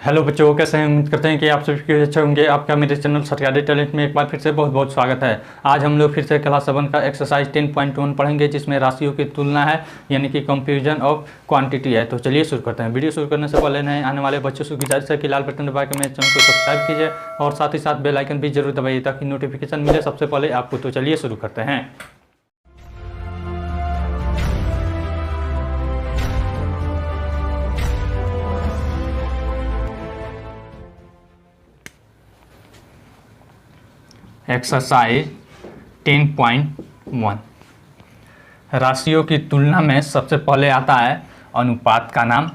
Hello बच्चों, कैसे हैं? उम्मीद करते हैं कि आप सभी अच्छे होंगे। आपका मेरे चैनल सरकारी टैलेंट में एक बार फिर से बहुत बहुत स्वागत है। आज हम लोग फिर से क्लास 7 का एक्सरसाइज 10.1 पढ़ेंगे, जिसमें राशियों की तुलना है, यानी कि कंफ्यूजन ऑफ क्वांटिटी है। तो चलिए शुरू करते हैं। वीडियो शुरू करने से पहले नए आने वाले बच्चों से गुजारिश है कि लाल बटन दबा के मेरे चैनल को सब्सक्राइब कीजिए और साथ ही साथ बेल आइकन भी जरूर दबाइए ताकि नोटिफिकेशन मिले सबसे पहले आपको। तो चलिए शुरू करते हैं। एक्सरसाइज 10.1 राशियों की तुलना में सबसे पहले आता है अनुपात का नाम,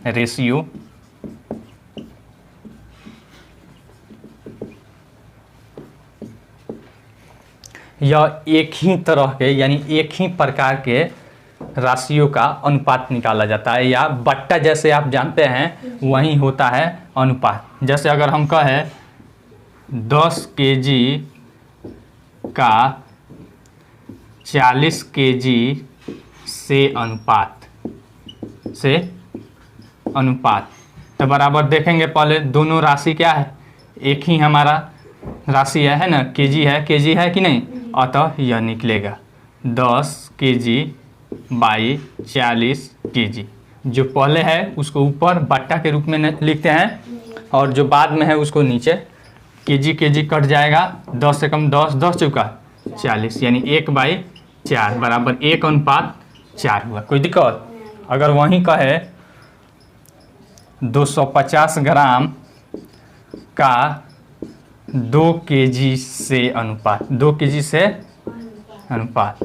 रेशियो। यह एक ही तरह के यानी एक ही प्रकार के राशियों का अनुपात निकाला जाता है, या बट्टा जैसे आप जानते हैं वही होता है अनुपात। जैसे अगर हम कहें 10 केजी का 40 केजी से अनुपात तो बराबर देखेंगे। पहले दोनों राशि क्या है, एक ही हमारा राशि है ना, केजी है कि नहीं। अतः यह निकलेगा 10 केजी बाई 40 केजी। जो पहले है उसको ऊपर बट्टा के रूप में लिखते हैं और जो बाद में है उसको नीचे। केजी कट जाएगा, 10 से कम 10 चौका 40, यानी 1/4 बराबर 1:4 हुआ। कोई दिक्कत? अगर वहीं कहे 250 ग्राम का 2 केजी से अनुपात, 2 केजी से अनुपात,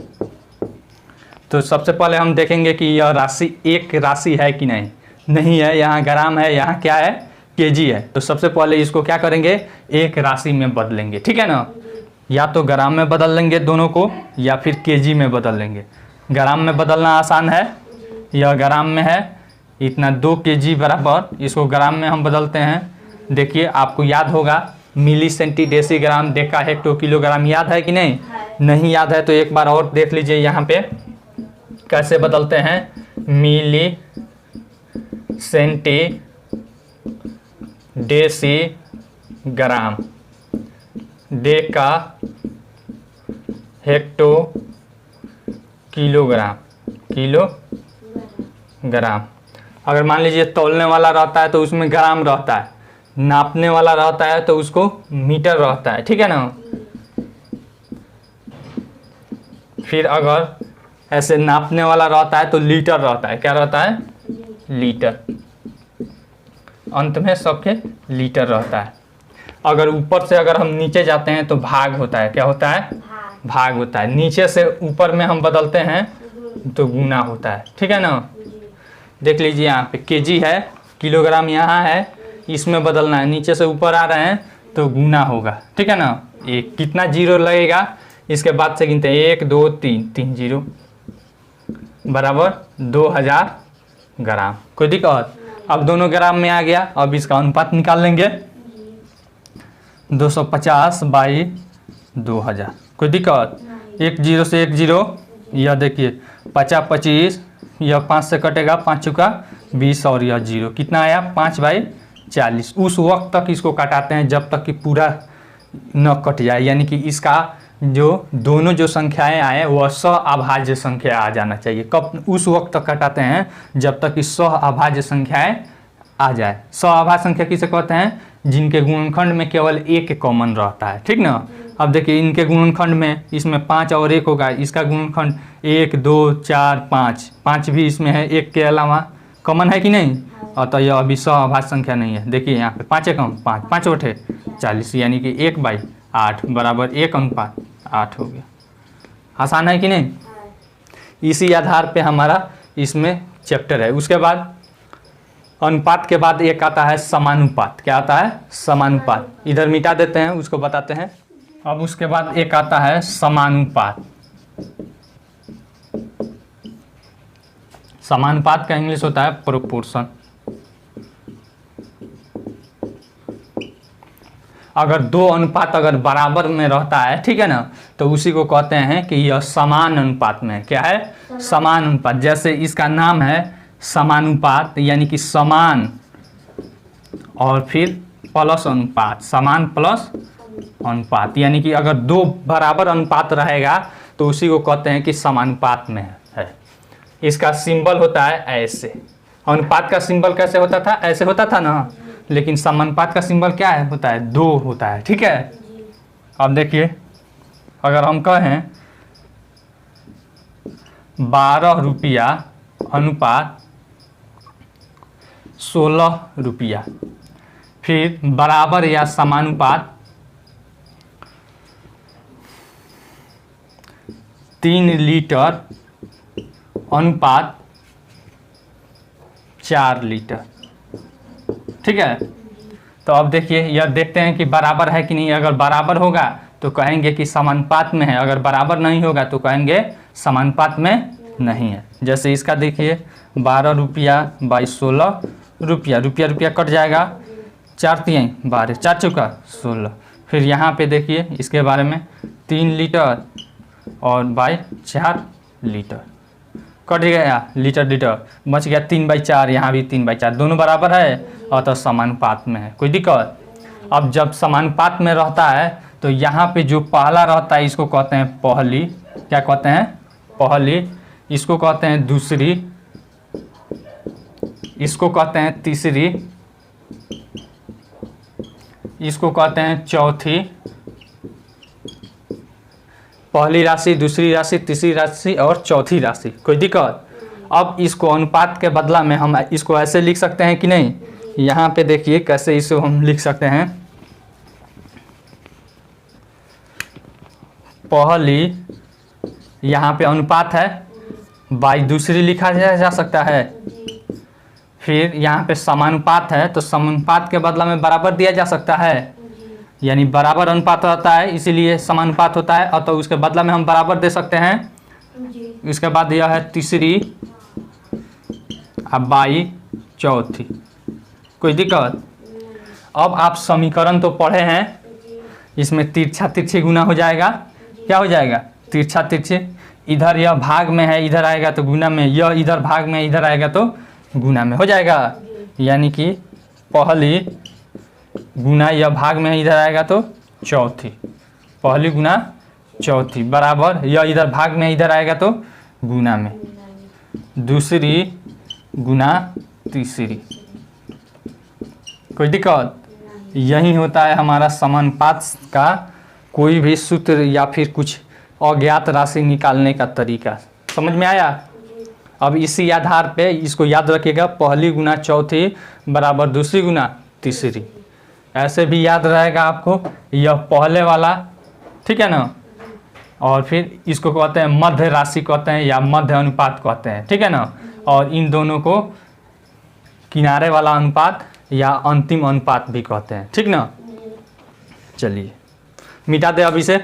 तो सबसे पहले हम देखेंगे कि यह राशि एक राशि है कि नहीं है। यहाँ ग्राम है, यहाँ क्या है, केजी है। तो सबसे पहले इसको क्या करेंगे, एक राशि में बदलेंगे, ठीक है ना। या तो ग्राम में बदल लेंगे दोनों को, या फिर केजी में बदल लेंगे। ग्राम में बदलना आसान है, यह ग्राम में है, इतना 2 केजी बराबर, इसको ग्राम में हम बदलते हैं। देखिए आपको याद होगा milli centi decigram, deca hecto kilogram, याद है कि नहीं याद है तो एक बार और देख लीजिए। यहाँ पे कैसे बदलते हैं, milli centi decigram, deca hecto kilogram. अगर मान लीजिए तौलने वाला रहता है तो उसमें ग्राम रहता है, नापने वाला रहता है तो उसको मीटर रहता है, ठीक है ना। फिर अगर ऐसे नापने वाला रहता है तो लीटर रहता है, क्या रहता है, लीटर। अंत में सबके लीटर रहता है। अगर ऊपर से अगर हम नीचे जाते हैं तो भाग होता है, क्या होता है, भाग होता है। नीचे से ऊपर में हम बदलते हैं तो गुना होता है, ठीक है ना। देख लीजिए यहाँ पे केजी है, किलोग्राम यहाँ है, इसमें बदलना है, नीचे से ऊपर आ रहे हैं तो गुना होगा, ठीक है ना। एक कितना जीरो लगेगा इसके बाद से गिनते हैं, 1 2 3 जीरो बराबर 2000 ग्राम। कोई दिक्कत? अब दोनों ग्राम में आ गया, अब इसका अनुपात निकाल लेंगे, 250 बाई 2000। कोई दिक्कत? 1 0 से 1 0, यह देखिए 50 25, यह 5 से कटेगा, 5 चौका 20 और यह 0, कितना आया, 5/40। उस वक्त तक इसको काटाते हैं जब तक कि पूरा न कट जाए, यानी कि इसका जो दोनों जो संख्याएं आए वह सअभाज्य संख्या आ जाना चाहिए। कब? उस वक्त तक काटाते हैं जब तक कि सअभाज्य संख्याएं आ जाए। सअभाज्य संख्या किसे कहते हैं, जिनके गुणनखंड में केवल एक कॉमन रहता है, ठीक ना। अब देखिए इनके गुणनखंड में, इसमें 5 और 1 होगा, इसका गुणनखंड 1 2 4 5 भी इसमें है, 1 के अलावा कॉमन है कि नहीं। अतः यह अभी सअभाज्य संख्या नहीं है। देखिए यहाँ पे 5 एकम 5, 5 बटे 40, यानी कि 1/8 बराबर 1:8 हो गया। आसान है कि नहीं। इसी आधार पे हमारा इसमें चैप्टर है। उसके बाद अनुपात के बाद एक आता है समानुपात। क्या आता है, समानुपात। इधर मिटा देते हैं, उसको बताते हैं। अब उसके बाद एक आता है समानुपात। समानुपात का इंग्लिश होता है प्रोपोर्शन। अगर दो अनुपात अगर बराबर में रहता है, ठीक है ना, तो उसी को कहते हैं कि यह समान अनुपात में। क्या है? समान अनुपात। जैसे इसका नाम है समानुपात, यानी कि समान और फिर प्लस अनुपात, समान प्लस अनुपात, यानी कि अगर दो बराबर अनुपात रहेगा तो उसी को कहते हैं कि समानुपात में है। इसका सिंबल होता है ऐसे। अनुपात का सिंबल कैसे होता था? ऐसे होता था ना, लेकिन समानुपात का सिंबल क्या है? होता है 2 होता है। ठीक है, अब देखिए अगर हम कहें 12 रुपया अनुपात 16 रुपया, फिर बराबर या समानुपात 3 लीटर अनुपात 4 लीटर। ठीक है, तो अब देखिए यह देखते हैं कि बराबर है कि नहीं। अगर बराबर होगा तो कहेंगे कि समानुपात में है, अगर बराबर नहीं होगा तो कहेंगे समानुपात में नहीं है। जैसे इसका देखिए 12 रुपया बाई 16 रुपया, रुपया रुपया कट जाएगा, 4 तिहाई 12, 4 चौका 16। फिर यहाँ पे देखिए इसके बारे में 3 लीटर और बाई 4 लीटर, कट गया लीटर लीटर, बच गया 3/4, यहाँ भी 3/4, दोनों बराबर है और तो समानुपात में है। कोई दिक्कत? अब जब समानुपात में रहता है तो यहाँ पे जो पहला रहता है इसको कहते हैं पहली, क्या कहते हैं? पहली। इसको कहते हैं दूसरी, इसको कहते हैं तीसरी, इसको कहते हैं चौथी। पहली राशि, दूसरी राशि, तीसरी राशि और चौथी राशि। कोई दिक्कत? अब इसको अनुपात के बदला में हम इसको ऐसे लिख सकते हैं कि नहीं? यहाँ पे देखिए कैसे इसको हम लिख सकते हैं। पहली, यहाँ पे अनुपात है, बाई दूसरी लिखा जा सकता है। फिर यहाँ पे समानुपात है तो समानुपात के बदला में बराबर दिया जा सकता है, यानी बराबर अनुपात होता है इसीलिए समानुपात होता है, और तो उसके बदला में हम बराबर दे सकते हैं। इसके बाद यह है तीसरी, अब बाई चौथी। कोई दिक्कत? अब आप समीकरण तो पढ़े हैं, इसमें तिरछा तिरछी गुना हो जाएगा। क्या हो जाएगा? तिरछा तिरछी। इधर यह भाग में है, इधर आएगा तो गुना में, यह इधर भाग में, इधर आएगा तो गुना में हो जाएगा। यानी कि पहली गुना यह भाग में, इधर आएगा तो चौथी, पहली गुना चौथी, बराबर यह इधर भाग में, इधर आएगा तो गुना में, दूसरी गुना तीसरी। कोई दिक्कत? यही होता है हमारा समानुपात का कोई भी सूत्र या फिर कुछ अज्ञात राशि निकालने का तरीका। समझ में आया? अब इसी आधार पे इसको याद रखिएगा, पहली गुना चौथी बराबर दूसरी गुना तीसरी। ऐसे भी याद रहेगा आपको, यह पहले वाला, ठीक है ना। और फिर इसको कहते हैं मध्य राशि कहते हैं या मध्य अनुपात कहते हैं, ठीक है ना। और इन दोनों को किनारे वाला अनुपात या अंतिम अनुपात भी कहते हैं, ठीक ना। चलिए मिटा दे अब इसे।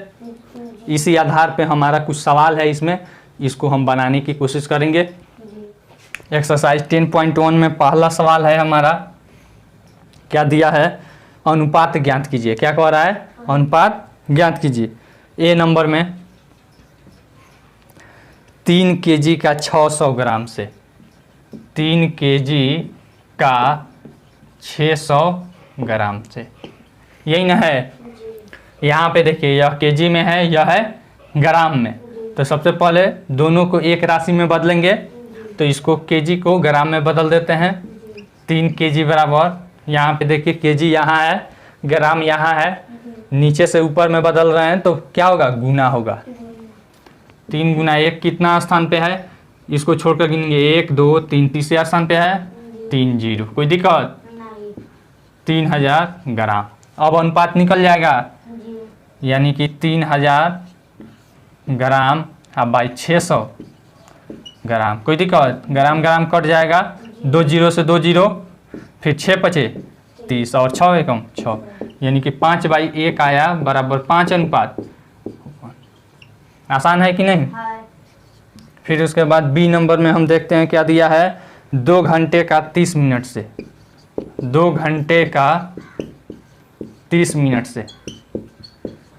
इसी आधार पे हमारा कुछ सवाल है, इसमें इसको हम बनाने की कोशिश करेंगे। एक्सरसाइज 10.1 में पहला सवाल है हमारा, क्या दिया है? अनुपात ज्ञात कीजिए। क्या कह रहा है? अनुपात ज्ञात कीजिए। ए नंबर में 3 kg का 600 ग्राम से 3 kg का 600 ग्राम से, यही ना है। यहाँ पे देखिए यह केजी में है, यह है ग्राम में। तो सबसे पहले दोनों को एक राशि में बदलेंगे, तो इसको केजी को ग्राम में बदल देते हैं। 3 kg बराबर, यहाँ पे देखिए केजी यहाँ है, ग्राम यहाँ है, नीचे से ऊपर में बदल रहे हैं तो क्या होगा? गुना होगा। 3 गुना 1 कितना स्थान पे है? इसको छोड़कर गिनेंगे 1 2 3, तीसरे स्थान पे है 3 0। कोई दिक्कत? 3000 ग्राम। अब अनुपात निकल जाएगा, यानी कि 3000 ग्राम अब बाई 600 ग्राम। कोई दिक्कत? ग्राम ग्राम कट जाएगा, 2 0 से 2 0, फिर 6 पचे 30 और 6 एकम 6, यानी कि 5/1 आया बराबर 5 अनुपात। आसान है कि नहीं? फिर उसके बाद बी नंबर में हम देखते हैं क्या दिया है? 2 घंटे का 30 मिनट से, 2 घंटे का 30 मिनट से।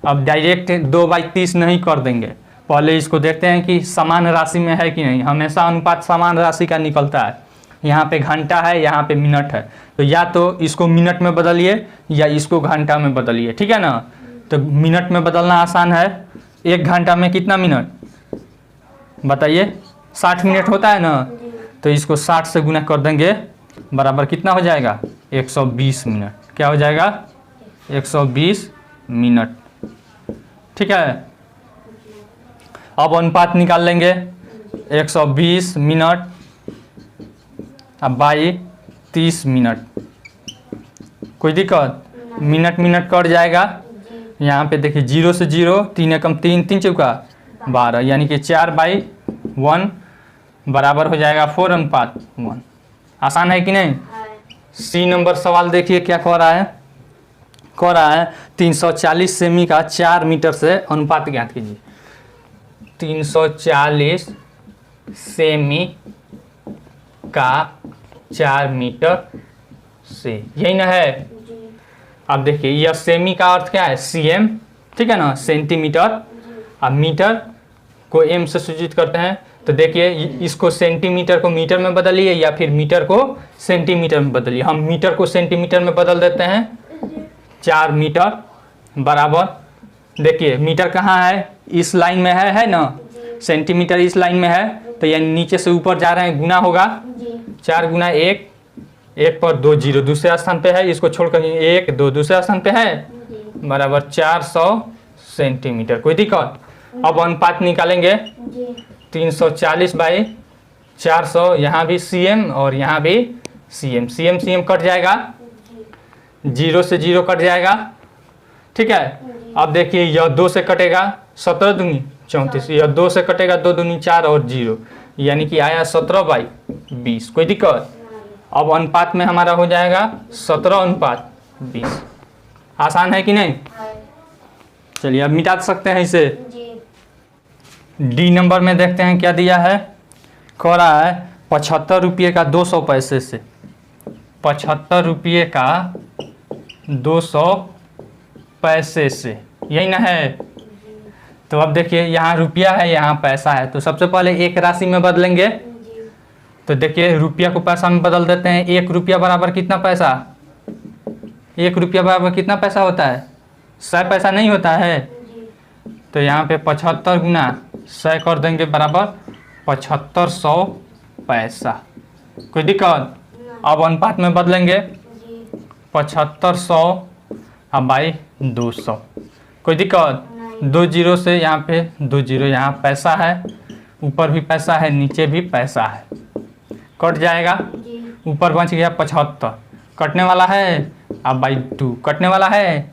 अब डायरेक्ट 2/30 नहीं कर देंगे, पहले इसको देखते हैं कि समान राशि में है कि नहीं। हमेशा अनुपात समान राशि का निकलता है, यहाँ पे घंटा है, यहाँ पे मिनट है, तो या तो इसको मिनट में बदलिए या इसको घंटा में बदलिए, ठीक है ना। तो मिनट में बदलना आसान है। 1 घंटा में कितना मिनट बताइए, 60 मिनट होता है ना, तो इसको 60 से गुना कर देंगे, बराबर कितना हो जाएगा 120 मिनट। क्या हो जाएगा 120 मिनट, ठीक है। अब अनुपात निकाल लेंगे, 120 मिनट अब बाई 30 मिनट, कोई दिक्कत, मिनट मिनट कट जाएगा। यहाँ पे देखिए 0 से 0, 3 एकम 3, 3 चौका 12, यानी कि 4/1 बराबर हो जाएगा 4:1। आसान है कि नहीं। सी नंबर सवाल देखिए क्या कह रहा है, 340 सेमी का 4 मीटर से अनुपात ज्ञात कीजिए। 340 सेमी का 4 मीटर से, यही ना है। अब देखिए यह सेमी का अर्थ क्या है, सीएम, ठीक है ना, सेंटीमीटर। अब मीटर को एम से सूचित करते हैं, तो देखिए इसको सेंटीमीटर को मीटर में बदलिए या फिर मीटर को सेंटीमीटर में बदलिए। हम मीटर को सेंटीमीटर में बदल देते हैं। 4 मीटर बराबर, देखिए मीटर कहाँ है, इस लाइन में है ना, सेंटीमीटर इस लाइन में है, तो यानी नीचे से ऊपर जा रहे हैं, गुना होगा 4 गुना 1, 1 पर 2 0 दूसरे स्थान पे है, इसको छोड़कर 1 2 दूसरे स्थान पे है, बराबर 400 सेंटीमीटर। कोई दिक्कत। अब अनुपात निकालेंगे, 340/400, यहाँ भी सीएम और यहाँ भी सीएम, सीएम सीएम कट जाएगा, 0 से 0 कट जाएगा, ठीक है। अब देखिए यह 2 से कटेगा, 17 दूनी 34, यह 2 से कटेगा, 2 दूनी 4 और 0, यानी कि आया 17/20। कोई दिक्कत। अब अनुपात में हमारा हो जाएगा 17:20। आसान है कि नहीं। चलिए अब मिटा सकते हैं इसे। डी नंबर में देखते हैं क्या दिया है, कह रहा है 75 रुपये का 200 पैसे से, 75 रुपये का 200 पैसे से, यही ना है। तो अब देखिए यहाँ रुपया है, यहाँ पैसा है, तो सबसे पहले एक राशि में बदलेंगे। तो देखिए रुपया को पैसा में बदल देते हैं। 1 रुपया बराबर कितना पैसा, 1 रुपया बराबर कितना पैसा होता है, 100 पैसा नहीं होता है। तो यहाँ पे 75 गुना 100 कर देंगे, बराबर 7500 पैसा। कोई दिक्कत। अब अनुपात में बदलेंगे, 7500 अब बाई 200। कोई दिक्कत। 2 0 से यहाँ पे 2 0, यहाँ पैसा है, ऊपर भी पैसा है, नीचे भी पैसा है, कट जाएगा। ऊपर बच गया 75, कटने वाला है, अब बाई 2 कटने वाला है,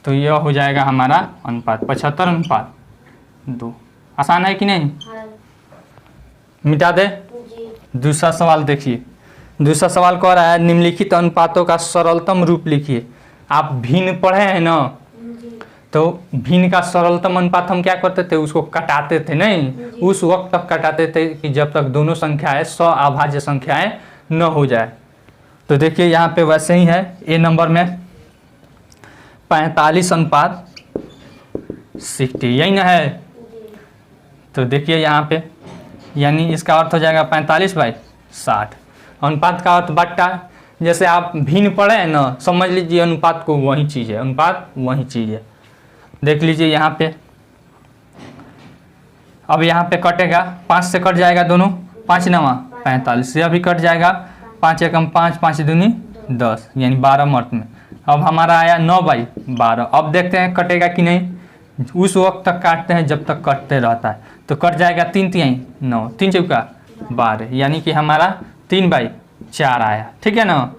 तो यह हो जाएगा हमारा अनुपात 75:2। आसान है कि नहीं। मिटा दे। दूसरा सवाल देखिए, दूसरा सवाल कह रहा है निम्नलिखित अनुपातों का सरलतम रूप लिखिए। आप भिन्न पढ़े हैं ना, तो भिन्न का सरलतम अनुपात हम क्या करते थे, उसको कटाते थे, नहीं उस वक्त तक कटाते थे कि जब तक दोनों संख्याएं अभाज्य संख्याएं न हो जाए। तो देखिए यहाँ पे वैसे ही है। ए नंबर में 45:60, यही ना है। तो देखिए यहाँ पे, यानी इसका अर्थ हो जाएगा 45/60। अनुपात का अर्थ बट्टा, जैसे आप भिन्न पढ़े हैं ना, समझ लीजिए अनुपात को वही चीज़ है, अनुपात वही चीज़ है। देख लीजिए यहाँ पे, अब यहाँ पे कटेगा, 5 से कट जाएगा दोनों, 5 9 45, यह भी कट जाएगा, 5 एकम 5, 5 दूनी 10, यानी 12 मर्त में। अब हमारा आया 9/12। अब देखते हैं कटेगा कि नहीं। उस वक्त तक काटते हैं जब तक कटते रहता है, तो कट जाएगा 3 3 9, 3 चौका 12, यानी कि हमारा 3/4 आया, ठीक है ना।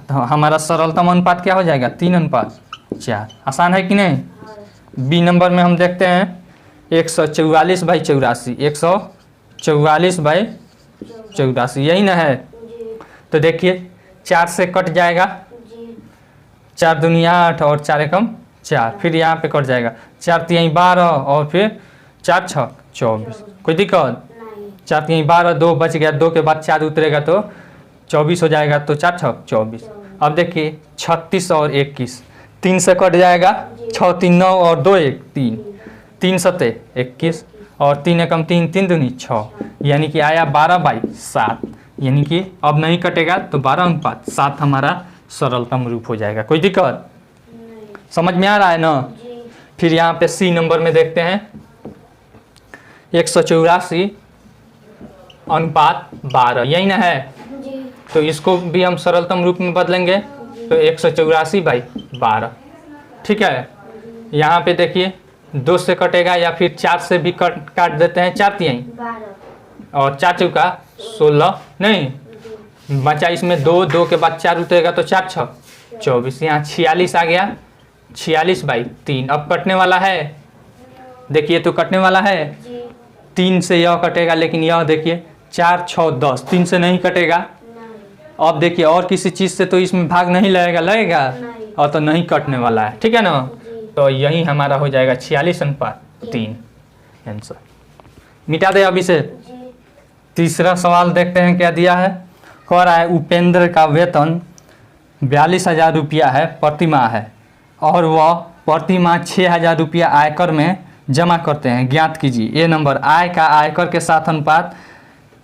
तो हमारा सरलतम अनुपात क्या हो जाएगा, 3:4। आसान है कि नहीं। बी नंबर में हम देखते हैं 144/84, 144/84, यही ना है। तो देखिए 4 से कट जाएगा, 4 दूनी 8 और 4 एकम 4, फिर यहाँ पे कट जाएगा, 4 3 12 और फिर 4 6 24। कोई दिक्कत। 4 3 12, 2 बच गया, 2 के बाद 4 उतरेगा तो 24 हो जाएगा, तो 4 6 24। अब देखिए 36 और 21, 3 से कट जाएगा, 6 3 9 और 2 1 3, 3 7 21 और 3 एकम 3, 3 दूनी 6, यानी कि आया 12/7, यानी कि अब नहीं कटेगा तो 12:7 हमारा सरलतम रूप हो जाएगा। कोई दिक्कत समझ में आ रहा है ना? फिर यहाँ पे सी नंबर में देखते हैं 184:12 यही ना है। तो इसको भी हम सरलतम रूप में बदलेंगे तो 184/12। ठीक है, यहाँ पे देखिए 2 से कटेगा या फिर 4 से भी काट देते हैं। 4 तिहाई और 4 चौका 16, नहीं बचा इसमें 2 के बाद 4 उतरेगा तो 4 6 24, यहाँ 46 आ गया। 46/3 अब कटने वाला है, देखिए तो कटने वाला है। 3 से यह कटेगा, लेकिन यह देखिए 4 6 10, 3 से नहीं कटेगा। अब देखिए और किसी चीज़ से तो इसमें भाग नहीं लगेगा और तो नहीं कटने वाला है। ठीक है ना? तो यही हमारा हो जाएगा 46:3 आंसर। मिटा दे अभी से। तीसरा सवाल देखते हैं क्या दिया है। कह रहा है उपेंद्र का वेतन 42,000 रुपया है प्रति माह है और वह प्रति माह 6,000 रुपया आयकर में जमा करते हैं। ज्ञात कीजिए। ए नंबर आय का आयकर के साथ अनुपात,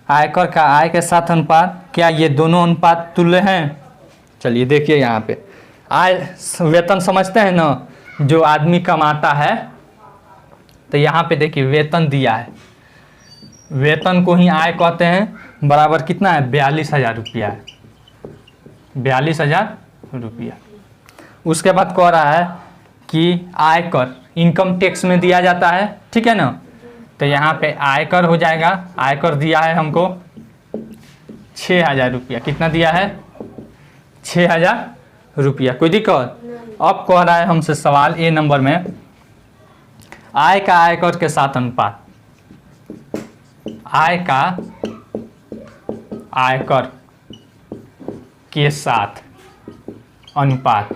आयकर का आय के साथ अनुपात, क्या ये दोनों अनुपात तुल्य हैं? चलिए देखिए यहाँ पे आय वेतन समझते हैं ना, जो आदमी कमाता है। तो यहाँ पे देखिए वेतन दिया है, वेतन को ही आय कहते हैं। बराबर कितना है? 42,000 रुपया है, 42,000 रुपया। उसके बाद कह रहा है कि आयकर इनकम टैक्स में दिया जाता है। ठीक है ना? तो यहाँ पे आयकर हो जाएगा। आयकर दिया है हमको 6,000 रुपया। कितना दिया है? 6,000 रुपया। कोई दिक्कत? अब कह रहा है हमसे सवाल ए नंबर में आय का आयकर के साथ अनुपात, आय का आयकर के साथ अनुपात।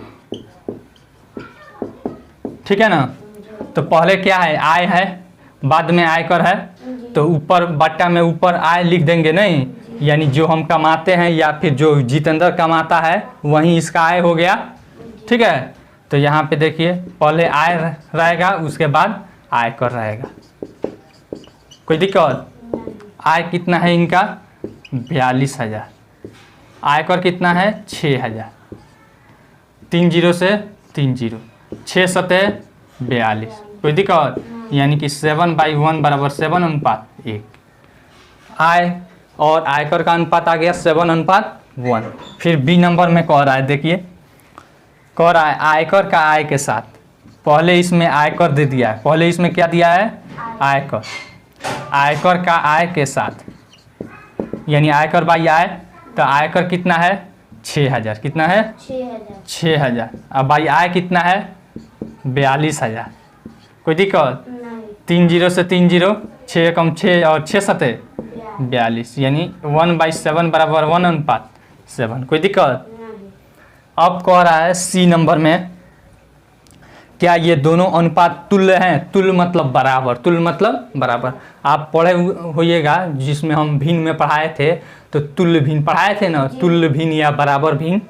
ठीक है ना? तो पहले क्या है? आय है, बाद में आयकर है। तो ऊपर बट्टा में ऊपर आय लिख देंगे नहीं, यानी जो हम कमाते हैं या फिर जो जितेंद्र कमाता है वही इसका आय हो गया। ठीक है? तो यहाँ पे देखिए पहले आय रहेगा, उसके बाद आयकर रहेगा। कोई दिक्कत? आय कितना है इनका? 42,000। आयकर कितना है? 6,000। 3 0 से 3 0, 6 7 42। कोई दिक्कत? यानी कि 7/1 बराबर 7:1। आय और आयकर का अनुपात आ गया 7:1। फिर बी नंबर में कह रहा है, देखिए कह रहा है आयकर का आय के साथ। पहले इसमें आयकर दे दिया है, पहले इसमें क्या दिया है? आयकर। आयकर का आय के साथ यानी आयकर बाई आय। तो आयकर कितना है? 6,000। कितना है? 6,000। अब बाई आय कितना है? 42,000। कोई दिक्कत? 3 0 से 3 0, 6 कम 6 और 6 7 42, यानी 1/7 बराबर 1:7। कोई दिक्कत? अब कह रहा है सी नंबर में क्या ये दोनों अनुपात तुल्य हैं? तुल्य मतलब बराबर, तुल्य मतलब बराबर। आप पढ़े होइएगा जिसमें हम भिन्न में पढ़ाए थे, तो तुल्य भिन्न पढ़ाए थे ना, तुल्य भिन्न या बराबर भिन्न।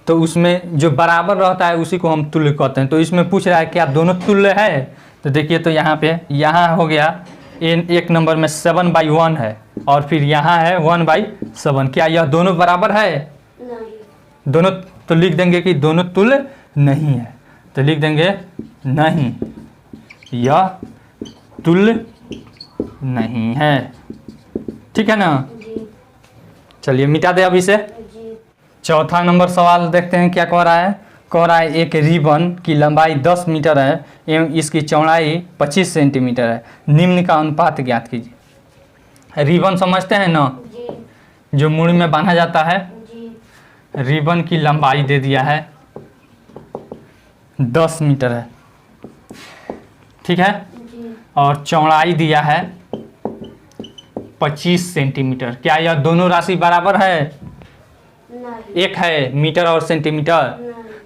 तो उसमें जो बराबर रहता है उसी को हम तुल्य कहते हैं। तो इसमें पूछ रहा है क्या दोनों तुल्य है? तो देखिए तो यहाँ पे यहाँ हो गया एक नंबर में 7/1 है और फिर यहाँ है 1/7। क्या यह दोनों बराबर है? नहीं। दोनों तो लिख देंगे कि दोनों तुल्य नहीं है। तो लिख देंगे नहीं, यह तुल्य नहीं है। ठीक है ना? चलिए मिटा दे अभी से। चौथा नंबर सवाल देखते हैं क्या कह रहा है। कह रहा है एक रिबन की लंबाई 10 मीटर है एवं इसकी चौड़ाई 25 सेंटीमीटर है। निम्न का अनुपात ज्ञात कीजिए। रिबन समझते हैं ना, जो मुड़ी में बांधा जाता है। रिबन की लंबाई दे दिया है 10 मीटर है। ठीक है? और चौड़ाई दिया है 25 सेंटीमीटर। क्या यह दोनों राशि बराबर है? नहीं। एक है मीटर और सेंटीमीटर,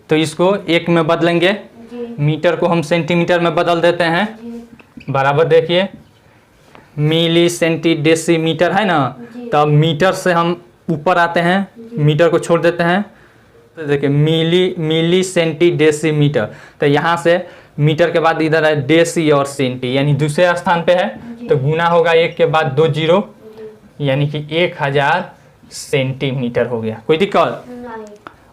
तो इसको एक में बदलेंगे। मीटर को हम सेंटीमीटर में बदल देते हैं। बराबर देखिए मिली सेंटी डेसीमीटर है ना, तब मीटर से हम ऊपर आते हैं, मीटर को छोड़ देते हैं। तो देखिए मिली सेंटी डेसीमीटर। तो यहाँ से मीटर के बाद इधर है डेसी और सेंटी, यानी दूसरे स्थान पे है। तो गुना होगा 1 के बाद 2 0, यानी कि 1000 सेंटीमीटर हो गया। कोई दिक्कत? नहीं।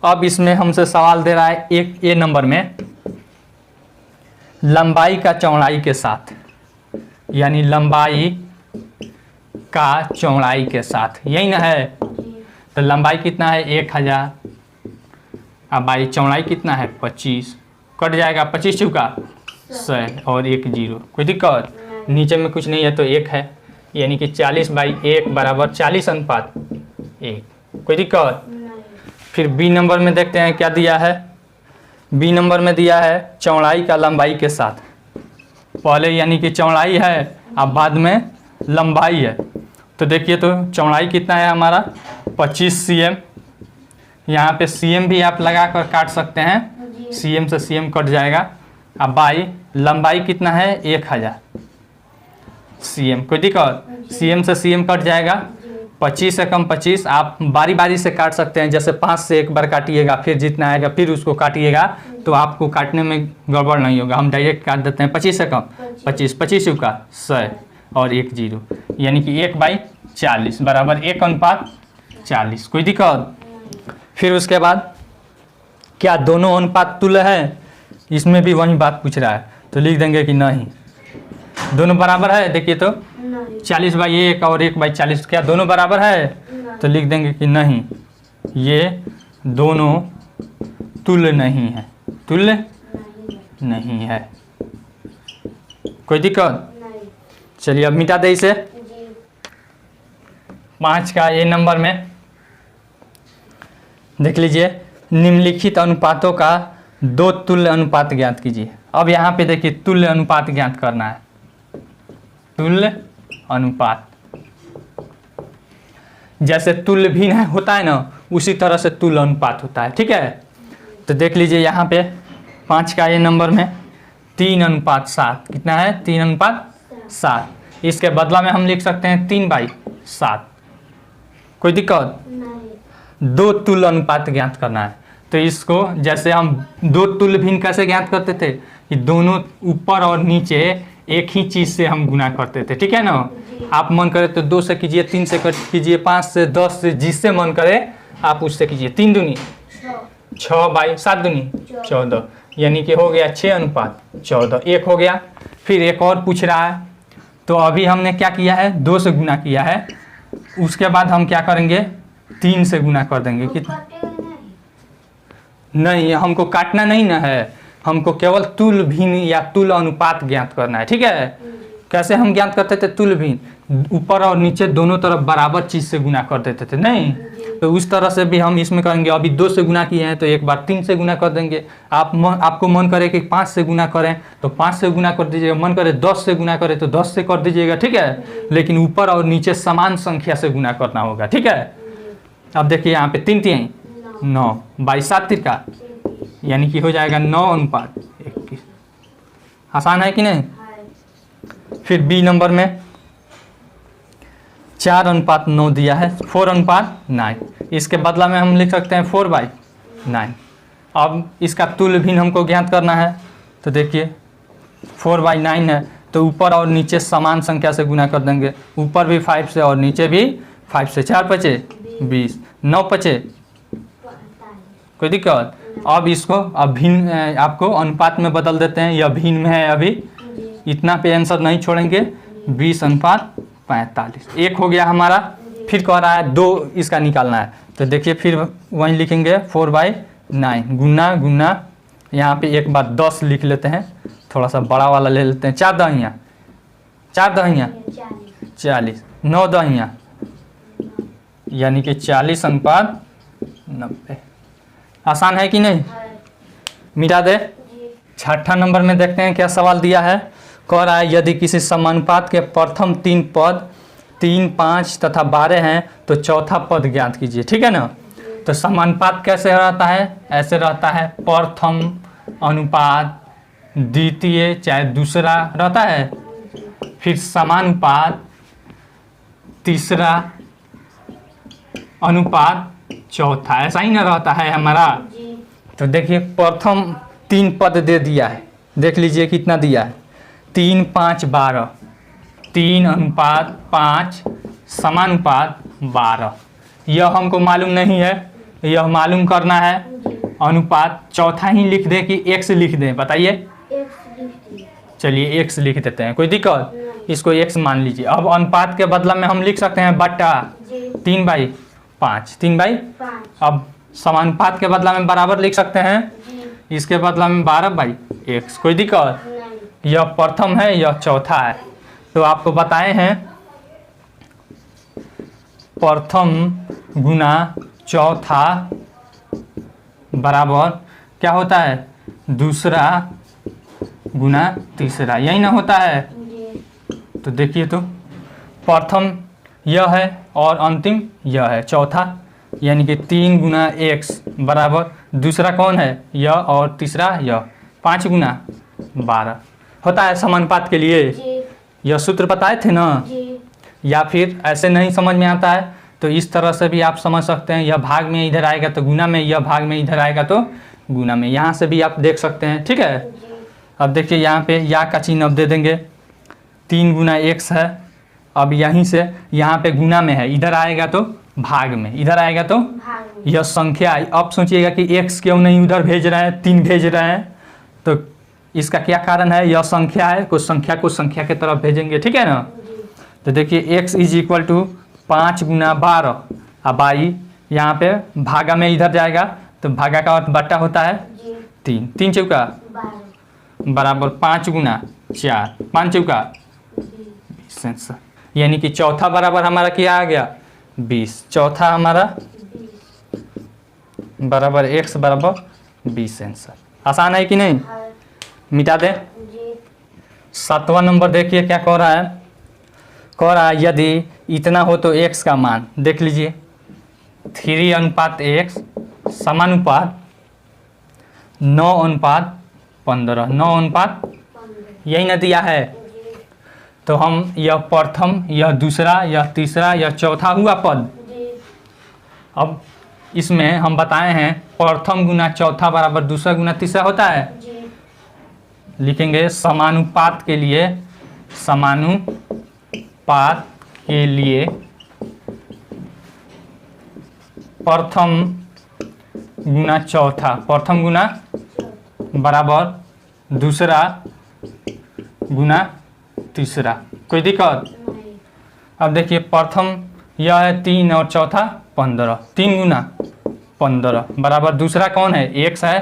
अब इसमें हमसे सवाल दे रहा है एक ए नंबर में, लंबाई का चौड़ाई के साथ, यानी लंबाई का चौड़ाई के साथ, यही ना है। जी। तो लंबाई कितना है 1000, अब भाई चौड़ाई कितना है 25, कट जाएगा 25 चुका 100 और 1 0। कोई दिक्कत? नहीं। नीचे में कुछ नहीं है तो 1 है, यानी कि 40/1 बराबर 40:1। कोई दिक्कत? नहीं। फिर बी नंबर में देखते हैं क्या दिया है। बी नंबर में दिया है चौड़ाई का लंबाई के साथ, पहले यानी कि चौड़ाई है अब बाद में लंबाई है। तो देखिए तो चौड़ाई कितना है हमारा 25 cm, यहाँ पे cm भी आप लगा कर काट सकते हैं, जी। cm से cm कट जाएगा। अब बाई लंबाई कितना है 1000 cm। कोई दिक्कत? cm से cm कट जाएगा, जी। 25 से कम 25 आप बारी बारी से काट सकते हैं, जैसे 5 से एक बार काटिएगा फिर जितना आएगा फिर उसको काटिएगा तो आपको काटने में गड़बड़ नहीं होगा। हम डायरेक्ट काट देते हैं 25 से कम 25, 25 चुका 100 और 1 0, यानी कि 1/40 बराबर 1:40। कोई दिक्कत? फिर उसके बाद क्या दोनों अनुपात तुल्य है? इसमें भी वही बात पूछ रहा है, तो लिख देंगे कि नहीं। दोनों बराबर है, देखिए तो नहीं। 40/1 और 1/40 क्या दोनों बराबर है? नहीं। तो लिख देंगे कि नहीं, ये दोनों तुल्य नहीं है, तुल्य नहीं। नहीं है। कोई दिक्कत? नहीं। चलिए अब मिटा दे इसे। जी। 5 का ए नंबर में देख लीजिए, निम्नलिखित अनुपातों का 2 तुल्य अनुपात ज्ञात कीजिए। अब यहाँ पे देखिए तुल्य अनुपात ज्ञात करना है, तुल्य अनुपात। जैसे तुल्य भिन्न होता है ना, उसी तरह से तुल्य अनुपात होता है। ठीक है, तो देख लीजिए यहाँ पे 5 का ए नंबर में 3:7 कितना है 3:7। इसके बदला में हम लिख सकते हैं 3/7। कोई दिक्कत? नहीं। 2 तुल्य अनुपात ज्ञात करना है, तो इसको जैसे हम 2 तुल्य भिन्न कैसे ज्ञात करते थे कि दोनों ऊपर और नीचे एक ही चीज़ से हम गुना करते थे। ठीक है ना? आप मन करे तो 2 से कीजिए, 3 से कीजिए, 5 से, 10 से, जिससे मन करे आप उससे कीजिए। 3 दूनी 6/7 दूनी 14, यानी कि हो गया 6:14। एक हो गया। फिर एक और पूछ रहा है, तो अभी हमने क्या किया है 2 से गुना किया है, उसके बाद हम क्या करेंगे 3 से गुना कर देंगे। कितना? नहीं, हमको काटना नहीं ना है, हमको केवल तुल्य भिन्न या तुल्य अनुपात ज्ञात करना है। ठीक है, कैसे हम ज्ञात करते थे तुल्य भिन्न? ऊपर और नीचे दोनों तरफ बराबर चीज से गुना कर देते थे, नहीं? तो उस तरह से भी हम इसमें करेंगे। अभी 2 से गुना किए हैं तो एक बार 3 से गुना कर देंगे। आपको मन करे कि 5 से गुना करें तो 5 से गुना कर दीजिएगा, मन करे 10 से गुना करें तो 10 से कर दीजिएगा। ठीक है, लेकिन ऊपर और नीचे समान संख्या से गुना करना होगा। ठीक है, अब देखिए यहाँ पे 3 3 9/7 तिरका, यानी कि हो जाएगा 9:21। आसान है कि नहीं? फिर बी नंबर में 4:9 दिया है, 4:9। इसके बदला में हम लिख सकते हैं 4/9। अब इसका तुल्य भिन्न हमको ज्ञात करना है, तो देखिए 4/9 है तो ऊपर और नीचे समान संख्या से गुना कर देंगे। ऊपर भी 5 से और नीचे भी 5 से। 4 5 20, 9 5। कोई दिक्कत? अब इसको अब भिन्न आपको अनुपात में बदल देते हैं, यह भिन्न में है अभी, इतना पे आंसर नहीं छोड़ेंगे। 20:45 एक हो गया हमारा। फिर कह रहा है 2 इसका निकालना है, तो देखिए फिर वहीं लिखेंगे 4/9 गुना गुना, यहाँ पे एक बार 10 लिख लेते हैं, थोड़ा सा बड़ा वाला ले लेते हैं। 4 दहियाँ 40, 9 दहियाँ यानी कि 40:90। आसान है कि नहीं? मिटा दे। 6ठा नंबर में देखते हैं क्या सवाल दिया है। कह रहा है यदि किसी समानुपात के प्रथम 3 पद 3, 5 तथा 12 हैं तो चौथा पद ज्ञात कीजिए। ठीक है ना? तो समानुपात कैसे रहता है? ऐसे रहता है प्रथम अनुपात द्वितीय चाहे दूसरा रहता है, फिर समानुपात तीसरा अनुपात चौथा, ऐसा ही ना रहता है हमारा। तो देखिए प्रथम 3 पद दे दिया है, देख लीजिए कितना दिया है 3, 5, 12, 3:5 समानुपात 12, यह हमको मालूम नहीं है, यह मालूम करना है। जी। अनुपात चौथा ही लिख दें कि x लिख दें, बताइए। एक्स लिख दिए। चलिए x लिख देते हैं, कोई दिक्कत? नहीं। इसको x मान लीजिए। अब अनुपात के बदला में हम लिख सकते हैं बट्टा जी। 3/5, 3/5। 5। अब समानुपात के बदला में बराबर लिख सकते हैं, जी। इसके बदला में 12/x, कोई दिक्कत? नहीं। यह प्रथम है, यह चौथा है। तो आपको बताए हैं प्रथम गुना चौथा बराबर क्या होता है? दूसरा गुना तीसरा, यही ना होता है। जी। तो देखिए, तो प्रथम यह है और अंतिम यह है, चौथा, यानी कि 3 गुना x बराबर दूसरा कौन है? यह, और तीसरा यह, 5 गुना 12 होता है समानुपात के लिए। जी। यह सूत्र बताए थे ना। जी। या फिर ऐसे नहीं समझ में आता है तो इस तरह से भी आप समझ सकते हैं, यह भाग में इधर आएगा तो गुना में, यह भाग में इधर आएगा तो गुना में, यहाँ से भी आप देख सकते हैं, ठीक है। जी। अब देखिए यहाँ पे या का चिन्ह अब दे देंगे, 3 गुना x है। अब यहीं से यहाँ पे गुना में है, इधर आएगा तो भाग में, इधर आएगा तो भाग में। यह संख्या। अब सोचिएगा कि x क्यों नहीं उधर भेज रहे हैं, 3 भेज रहे हैं, तो इसका क्या कारण है? यह संख्या है, कुछ संख्या के तरफ भेजेंगे, ठीक है ना। जी। तो देखिए x = 5 गुना 12, अब आई यहाँ पे भागा में इधर जाएगा तो भागा का अर्थ बट्टा होता है जी। 3, 3 चौका 12। बराबर 5 गुना 4, 5 चौका 20, यानी कि चौथा बराबर हमारा क्या आ गया? 20। चौथा हमारा 20। बराबर x बराबर 20 आंसर। आसान है कि नहीं? हाँ। मिटा दें। जी। 7वां नंबर देखिए क्या कह रहा है। कह रहा है यदि इतना हो तो x का मान देख लीजिए, 3:x समानुपात 9:15, 9:15, यही न दिया है। जी। तो हम यह प्रथम, यह दूसरा, यह तीसरा, यह चौथा हुआ पद। जी। अब इसमें हम बताए हैं प्रथम गुना चौथा बराबर दूसरा गुना तीसरा होता है। जी। लिखेंगे समानुपात के लिए, समानुपात के लिए प्रथम गुना चौथा, प्रथम गुना बराबर दूसरा गुना तीसरा, कोई दिक्कत? नहीं। अब देखिए प्रथम यह है 3 और चौथा 15, 3 गुना 15 बराबर दूसरा कौन है? x है,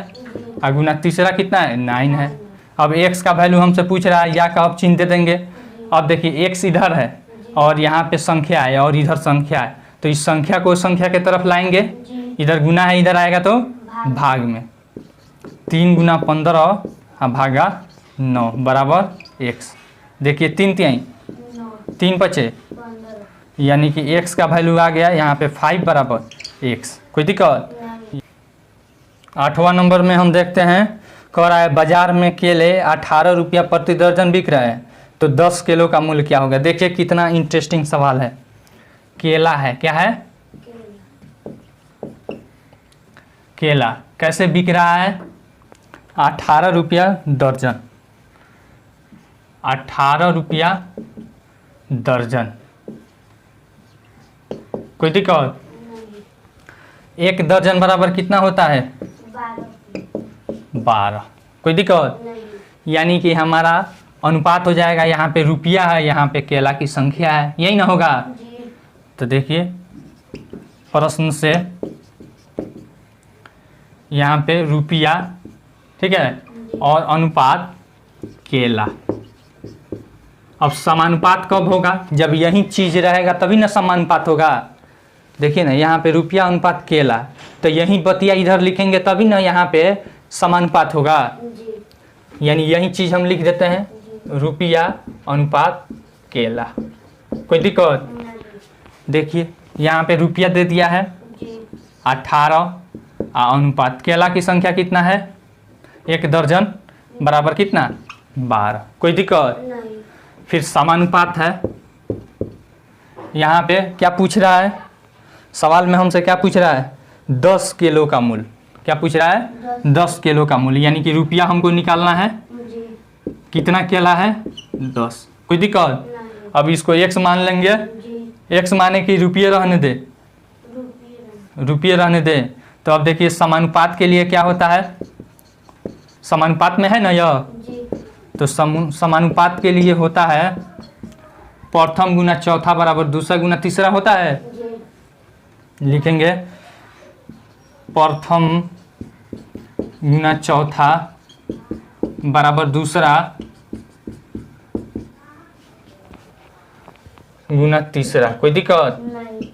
और गुना तीसरा कितना है? 9 है। अब x का वैल्यू हमसे पूछ रहा है, या का अब चिन्ह दे देंगे। अब देखिए x इधर है और यहाँ पे संख्या है और इधर संख्या है, तो इस संख्या को संख्या के तरफ लाएंगे, जी। इधर गुना है, इधर आएगा तो भाग में। 3 गुना 15 और भागा 9 बराबर x। देखिए 3 तिहाई 3 5, 15। यानी कि x का वैल्यू आ गया यहाँ पे 5 बराबर x, कोई दिक्कत? नहीं। 8वां नंबर में हम देखते हैं, कह रहा है बाजार में केले 18 रुपया प्रति दर्जन बिक रहे हैं, तो 10 किलो का मूल्य क्या होगा? देखिए कितना इंटरेस्टिंग सवाल है। केला है, क्या है? केला कैसे बिक रहा है? 18 रुपया दर्जन, 18 रुपया दर्जन, कोई दिक्कत? नहीं। 1 दर्जन बराबर कितना होता है? 12। कोई दिक्कत? नहीं। यानी कि हमारा अनुपात हो जाएगा, यहाँ पे रुपया है, यहाँ पे केला की संख्या है, यही ना होगा। जी। तो देखिए प्रश्न से यहाँ पे रुपया, ठीक है, और अनुपात केला। अब समानुपात कब होगा? जब यही चीज रहेगा तभी ना समानुपात होगा। देखिए ना यहाँ पे रुपया अनुपात केला, तो यही बतिया इधर लिखेंगे तभी ना यहाँ पे समानुपात होगा। जी। यानी यही चीज हम लिख देते हैं, जी। रुपया अनुपात केला, कोई दिक्कत? नहीं। देखिए यहाँ पे रुपया दे दिया है जी। 18, अनुपात केला की संख्या कितना है? 1 दर्जन बराबर कितना? 12, कोई दिक्कत? नहीं। फिर समानुपात है, यहाँ पे क्या पूछ रहा है सवाल में हमसे? क्या पूछ रहा है? 10 किलो का मूल्य। क्या पूछ रहा है? 10 किलो का मूल्य, यानी कि रुपया हमको निकालना है। जी। कितना केला है? 10, कोई दिक्कत? नहीं। अब इसको x मान लेंगे। जी। x माने कि रुपये रहने दे, रुपये रुपये रहने दें। तो अब देखिए समानुपात के लिए क्या होता है, समानुपात में है ना यह, जी। तो समानुपात के लिए होता है प्रथम गुना चौथा बराबर दूसरा गुना तीसरा होता है। जी। लिखेंगे प्रथम गुना चौथा बराबर दूसरा गुना तीसरा। कोई दिक्कत? नहीं।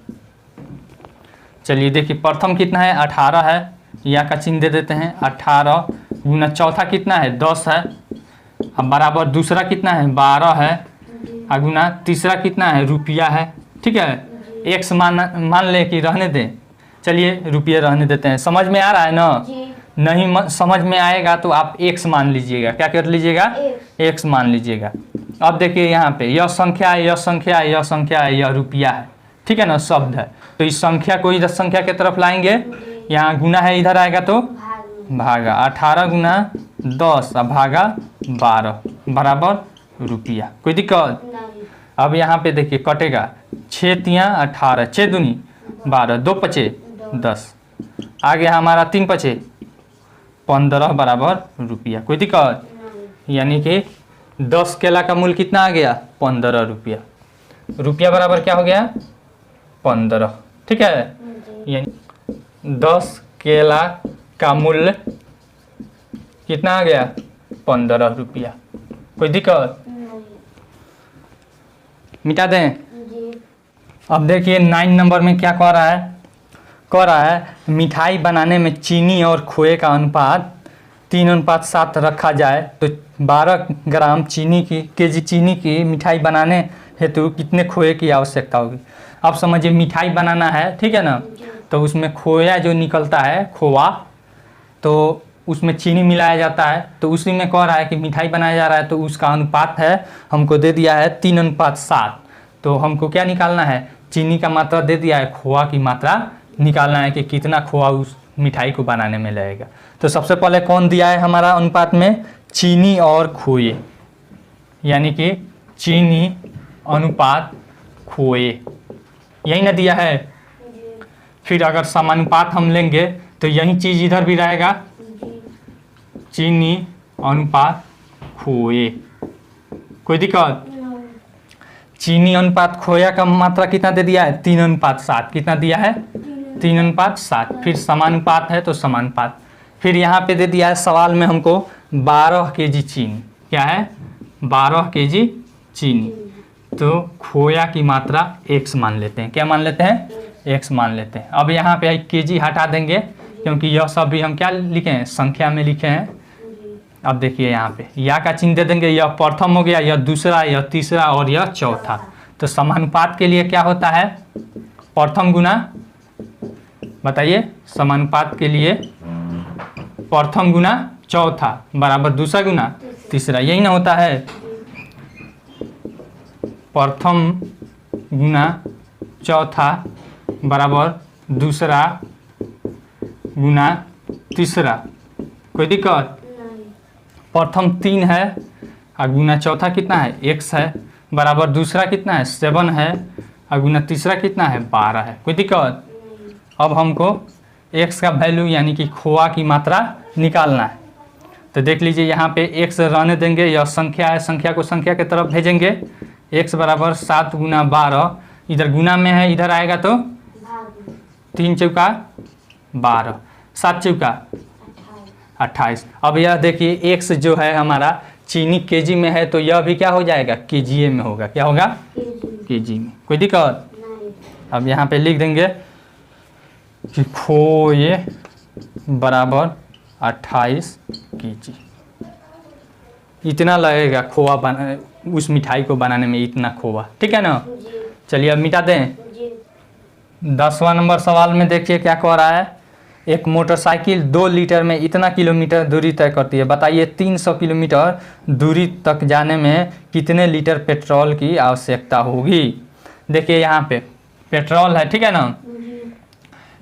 चलिए देखिए प्रथम कितना है 18 है, या का चिन्ह दे देते हैं। 18 गुना चौथा कितना है 10 है, अब बराबर दूसरा कितना है 12 है, जी। और गुना तीसरा कितना है रुपया है। ठीक है, एक्स मान ले कि रहने दें। चलिए रुपये रहने देते हैं। समझ में आ रहा है ना? जी। नहीं समझ में आएगा तो आप एक्स मान लीजिएगा। क्या कर लीजिएगा? एक्स मान लीजिएगा। अब देखिए यहाँ पे यह संख्या है, यह संख्या है, यह संख्या है, यह रुपया है। ठीक है ना, शब्द है। तो इस संख्या को इधर संख्या की तरफ लाएंगे, यहाँ गुना है इधर आएगा तो भागा 18 गुना 10 और भागा 12 बराबर रुपया। कोई दिक्कत? नहीं। अब यहाँ पे देखिए कटेगा 6 तियाँ 18, 6 दूनी 12, 2 पचे 10, आ गया हमारा 3 पचे 15 बराबर रुपया। कोई दिक्कत? नहीं। यानी कि 10 केला का मूल्य कितना आ गया 15 रुपया। रुपया बराबर क्या हो गया 15। ठीक है, जी। यानी 10 केला का मूल्य कितना आ गया 15 रुपया। कोई दिक्कत? नहीं। मिटा दें। जी। अब देखिए 9 नंबर में क्या कह रहा है, कह रहा है मिठाई बनाने में चीनी और खोए का अनुपात 3:7 रखा जाए तो 12 ग्राम चीनी की केजी चीनी की मिठाई बनाने हेतु कितने खोए की आवश्यकता होगी। अब समझिए मिठाई बनाना है, ठीक है ना, तो उसमें खोया जो निकलता है खोआ, तो उसमें चीनी मिलाया जाता है। तो उसी में कह रहा है कि मिठाई बनाया जा रहा है, तो उसका अनुपात है, हमको दे दिया है 3:7। तो हमको क्या निकालना है, चीनी का मात्रा दे दिया है, खोआ की मात्रा निकालना है कि कितना खोआ उस मिठाई को बनाने में लगेगा। तो सबसे पहले कौन दिया है हमारा अनुपात में, चीनी और खोए, यानी कि चीनी अनुपात खोए, यही ना दिया है। फिर अगर समानुपात हम लेंगे तो यही चीज़ इधर भी रहेगा, चीनी अनुपात खोए। कोई दिक्कत? चीनी अनुपात खोया का मात्रा कितना दे दिया है 3:7। कितना दिया है 3:7। फिर समानुपात है तो समानुपात। फिर यहाँ पे दे दिया है सवाल में हमको 12 केजी चीनी। क्या है 12 केजी चीनी। तो खोया की मात्रा x मान लेते हैं। क्या मान लेते हैं x मान लेते हैं। अब यहाँ पे केजी हटा देंगे क्योंकि यह सब भी हम क्या लिखे हैं संख्या में लिखे हैं। अब देखिए यहाँ पे या का चिन्ह दे देंगे, यह प्रथम हो गया, यह दूसरा, यह तीसरा और यह चौथा। तो समानुपात के लिए क्या होता है प्रथम गुना, बताइए समानुपात के लिए प्रथम गुना चौथा बराबर दूसरा गुना तीसरा, यही ना होता है। प्रथम गुना चौथा बराबर दूसरा गुना तीसरा। कोई दिक्कत? प्रथम 3 है और गुना चौथा कितना है x है, बराबर दूसरा कितना है 7 है और गुना तीसरा कितना है 12 है। कोई दिक्कत? अब हमको x का वैल्यू यानी कि खोआ की मात्रा निकालना है। तो देख लीजिए यहाँ पे x रहने देंगे, यह संख्या है, संख्या को संख्या की तरफ भेजेंगे। x बराबर 7 गुना 12, इधर गुना में है, इधर आएगा तो 3 चौका 12, 7 चौका 28। अब यह देखिए x जो है हमारा चीनी केजी में है, तो यह भी क्या हो जाएगा केजीए में होगा। क्या होगा केजी में। कोई दिक्कत? अब यहाँ पे लिख देंगे कि खोए बराबर 28 केजी। इतना लगेगा खोआ बना, उस मिठाई को बनाने में इतना खोआ। ठीक है ना। चलिए अब मिटा दें। 10वां नंबर सवाल में देखिए क्या कह रहा है, एक मोटरसाइकिल 2 लीटर में इतना किलोमीटर दूरी तय करती है। बताइए 300 किलोमीटर दूरी तक जाने में कितने लीटर पेट्रोल की आवश्यकता होगी। देखिए यहाँ पे पेट्रोल है, ठीक है ना,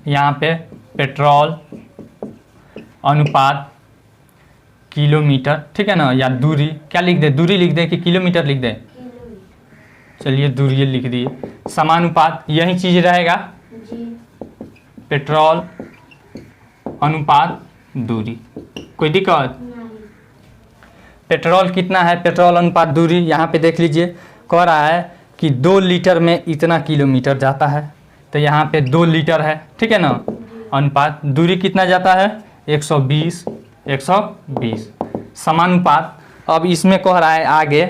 यहाँ पे पेट्रोल अनुपात किलोमीटर, ठीक है ना, या दूरी, क्या लिख दे, दूरी लिख दे कि किलोमीटर लिख दे। चलिए दूरी लिख दिए। समानुपात यही चीज़ रहेगा, पेट्रोल अनुपात दूरी। कोई दिक्कत? पेट्रोल कितना है, पेट्रोल अनुपात दूरी यहाँ पे देख लीजिए, कह रहा है कि 2 लीटर में इतना किलोमीटर जाता है, तो यहाँ पे 2 लीटर है, ठीक है ना। अनुपात दूरी कितना जाता है, 120 120 समानुपात। अब इसमें कह रहा है आगे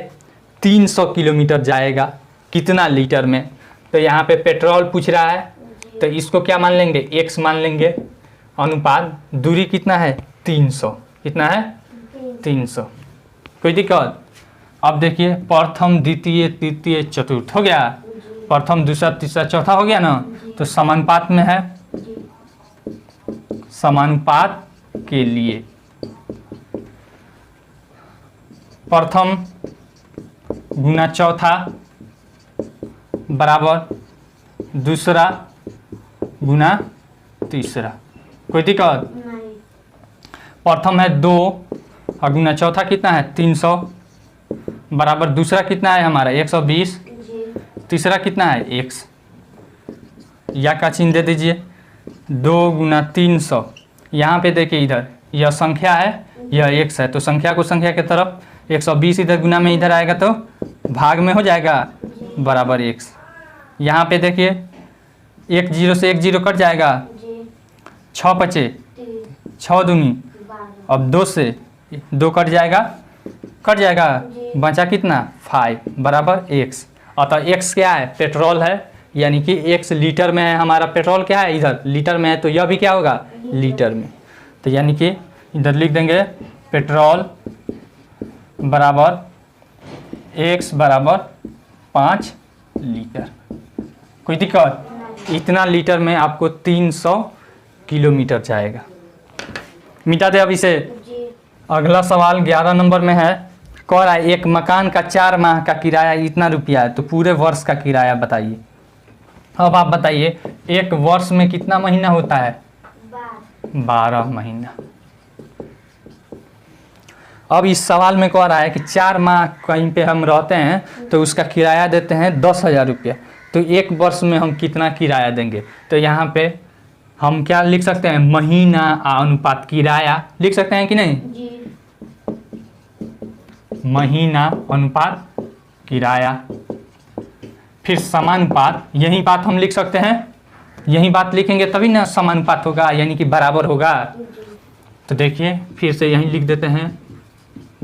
300 किलोमीटर जाएगा कितना लीटर में, तो यहाँ पे पेट्रोल पूछ रहा है, तो इसको क्या मान लेंगे, x मान लेंगे। अनुपात दूरी कितना है, 300, कितना है 300। कोई दिक्कत? अब देखिए प्रथम द्वितीय तृतीय चतुर्थ हो गया, प्रथम दूसरा तीसरा चौथा हो गया ना, तो समानुपात में है, समानुपात के लिए प्रथम गुना चौथा बराबर दूसरा गुना तीसरा। कोई दिक्कत? प्रथम है 2 और गुना चौथा कितना है 300 बराबर दूसरा कितना है हमारा 120, तीसरा कितना है x, या का चिन्ह दे दीजिए 2 गुना 300। यहाँ पे देखिए इधर यह संख्या है, यह x है, तो संख्या को संख्या के तरफ 120 इधर गुना में इधर आएगा तो भाग में हो जाएगा बराबर x। यहाँ पे देखिए 1 0 से 1 0 कट जाएगा, 6 बचे 6 दूनी, अब 2 से 2 कट जाएगा बचा कितना 5 बराबर x। अतः x क्या है, पेट्रोल है, यानी कि x लीटर में है, हमारा पेट्रोल क्या है इधर लीटर में है, तो यह भी क्या होगा लीटर में। तो यानी कि इधर लिख देंगे पेट्रोल बराबर x बराबर 5 लीटर। कोई दिक्कत? इतना लीटर में आपको 300 किलोमीटर जाएगा। मिटा दे अब इसे। अगला सवाल 11 नंबर में है, कह रहा है एक मकान का 4 माह का किराया इतना रुपया है, तो पूरे वर्ष का किराया बताइए। अब आप बताइए एक वर्ष में कितना महीना होता है, 12 महीना। अब इस सवाल में कह रहा है कि 4 माह कहीं पे हम रहते हैं तो उसका किराया देते हैं 10,000 रुपया, तो एक वर्ष में हम कितना किराया देंगे। तो यहाँ पे हम क्या लिख सकते हैं, महीना अनुपात किराया लिख सकते हैं कि नहीं जी। महीना अनुपात किराया, फिर समानुपात, यही बात हम लिख सकते हैं, यही बात लिखेंगे तभी ना समानुपात होगा, यानी कि बराबर होगा। तो देखिए फिर से यही लिख देते हैं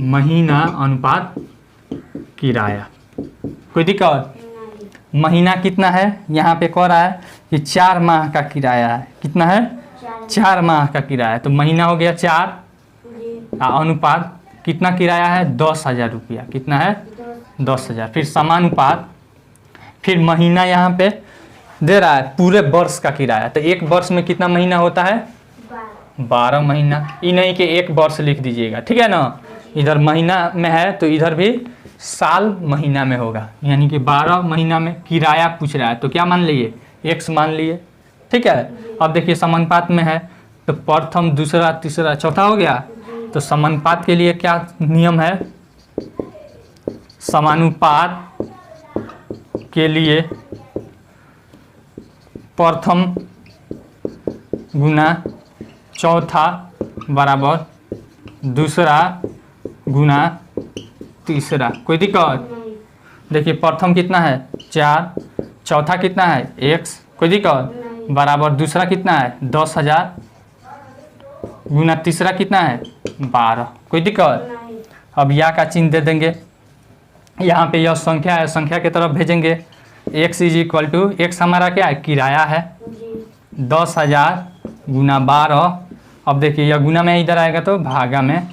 महीना अनुपात किराया। कोई दिक्कत? महीना कितना है, यहाँ पे कह रहा है कि 4 माह का किराया है, कितना है 4 माह का किराया, तो महीना हो गया 4, अनुपात कितना किराया है 10,000 रुपया, कितना है 10,000। फिर समानुपात, फिर महीना यहाँ पे दे रहा है पूरे वर्ष का किराया, तो एक वर्ष में कितना महीना होता है 12 महीना। ये नहीं कि एक वर्ष लिख दीजिएगा, ठीक है ना, इधर महीना में है तो इधर भी साल महीना में होगा, यानी कि 12 महीना में किराया पूछ रहा है, तो क्या मान लिए x मान लिए, ठीक है। अब देखिए समानुपात में है तो प्रथम दूसरा तीसरा चौथा हो गया, तो समानुपात के लिए क्या नियम है, समानुपात के लिए प्रथम गुना चौथा बराबर दूसरा गुना तीसरा। कोई दिक्कत? देखिए प्रथम कितना है 4, चौथा कितना है x, कोई दिक्कत, बराबर दूसरा कितना है 10,000 गुना तीसरा कितना है 12। कोई दिक्कत? अब या का चिन्ह दे देंगे, यहाँ पे यह संख्या है, संख्या की तरफ भेजेंगे, x is equal to, x हमारा क्या है किराया है 10,000 गुना 12। अब देखिए यह गुना में इधर आएगा तो भागा में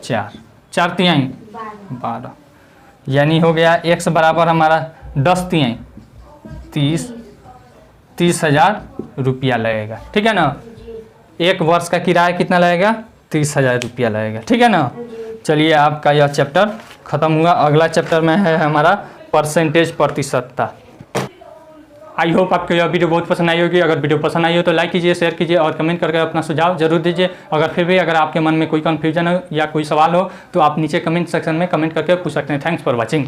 4, 4 तिहाई 12, यानी हो गया x बराबर हमारा 10 तिहाई 30,000 रुपया लगेगा, ठीक है ना। एक वर्ष का किराया कितना लगेगा 30,000 रुपया लगेगा, ठीक है ना। चलिए आपका यह चैप्टर खत्म हुआ। अगला चैप्टर में है हमारा परसेंटेज, प्रतिशतता। आई होप आपको यह वीडियो बहुत पसंद आई होगी। अगर वीडियो पसंद आई हो तो लाइक कीजिए, शेयर कीजिए और कमेंट करके अपना सुझाव जरूर दीजिए। अगर आपके मन में कोई कन्फ्यूजन हो या कोई सवाल हो तो आप नीचे कमेंट सेक्शन में कमेंट करके पूछ सकते हैं। Thanks for watching.